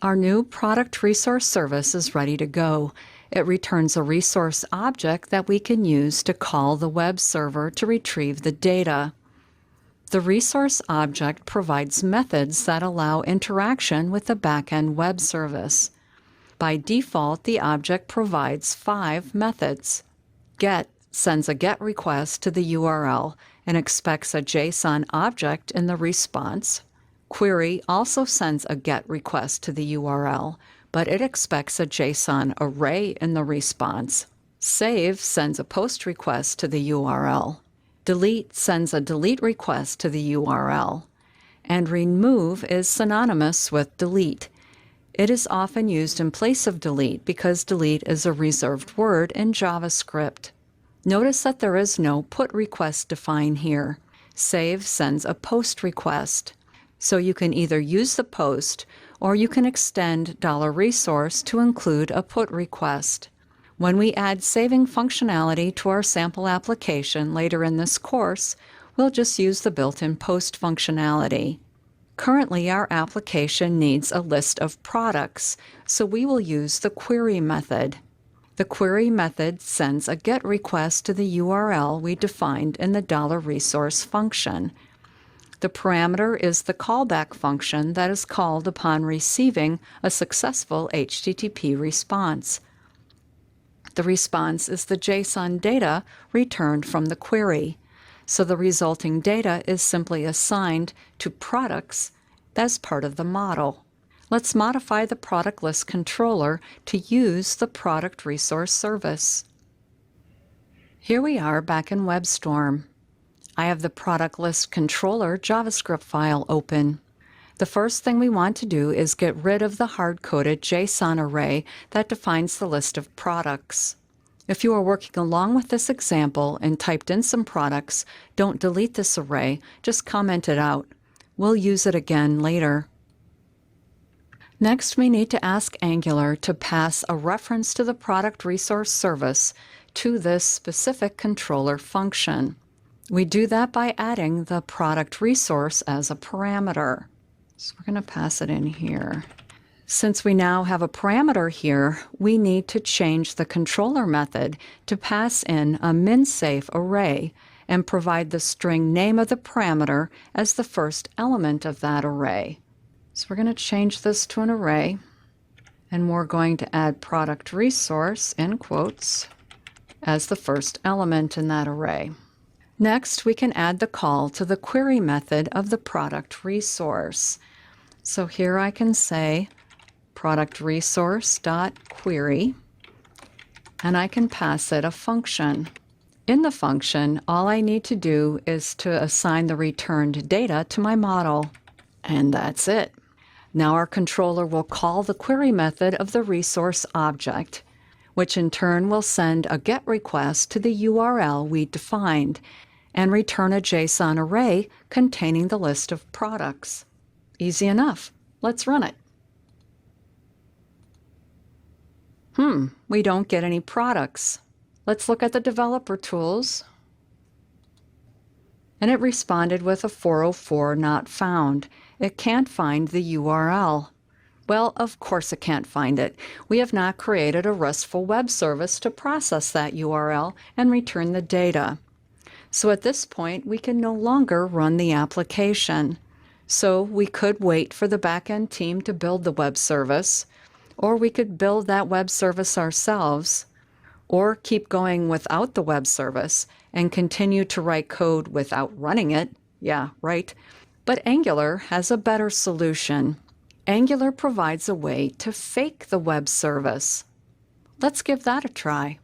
Our new product resource service is ready to go. It returns a resource object that we can use to call the web server to retrieve the data. The resource object provides methods that allow interaction with the backend web service. By default, the object provides 5 methods. Get sends a GET request to the URL and expects a JSON object in the response. Query also sends a GET request to the URL, but it expects a JSON array in the response. Save sends a POST request to the URL. Delete sends a delete request to the URL. And remove is synonymous with delete. It is often used in place of delete because delete is a reserved word in JavaScript. Notice that there is no put request defined here. Save sends a POST request. So you can either use the POST or you can extend $resource to include a put request. When we add saving functionality to our sample application later in this course, we'll just use the built-in POST functionality. Currently, our application needs a list of products, so we will use the query method. The query method sends a GET request to the URL we defined in the $resource function. The parameter is the callback function that is called upon receiving a successful HTTP response. The response is the JSON data returned from the query, so the resulting data is simply assigned to products as part of the model. Let's modify the product list controller to use the product resource service. Here we are back in WebStorm. I have the product list controller JavaScript file open. The first thing we want to do is get rid of the hard-coded JSON array that defines the list of products. If you are working along with this example and typed in some products, don't delete this array, just comment it out. We'll use it again later. Next, we need to ask Angular to pass a reference to the product resource service to this specific controller function. We do that by adding the product resource as a parameter. So we're going to pass it in here. Since we now have a parameter here, we need to change the controller method to pass in a min-safe array and provide the string name of the parameter as the first element of that array. So we're going to change this to an array, and we're going to add product resource, in quotes, as the first element in that array. Next, we can add the call to the query method of the product resource. So here I can say product resource.query, and I can pass it a function. In the function, all I need to do is to assign the returned data to my model, and that's it. Now our controller will call the query method of the resource object, which in turn will send a GET request to the URL we defined and return a JSON array containing the list of products. Easy enough. Let's run it. We don't get any products. Let's look at the developer tools. And it responded with a 404 not found. It can't find the URL. Well, of course it can't find it. We have not created a RESTful web service to process that URL and return the data. So at this point, we can no longer run the application. So we could wait for the backend team to build the web service, or we could build that web service ourselves, or keep going without the web service and continue to write code without running it. Yeah, right. But Angular has a better solution. Angular provides a way to fake the web service. Let's give that a try.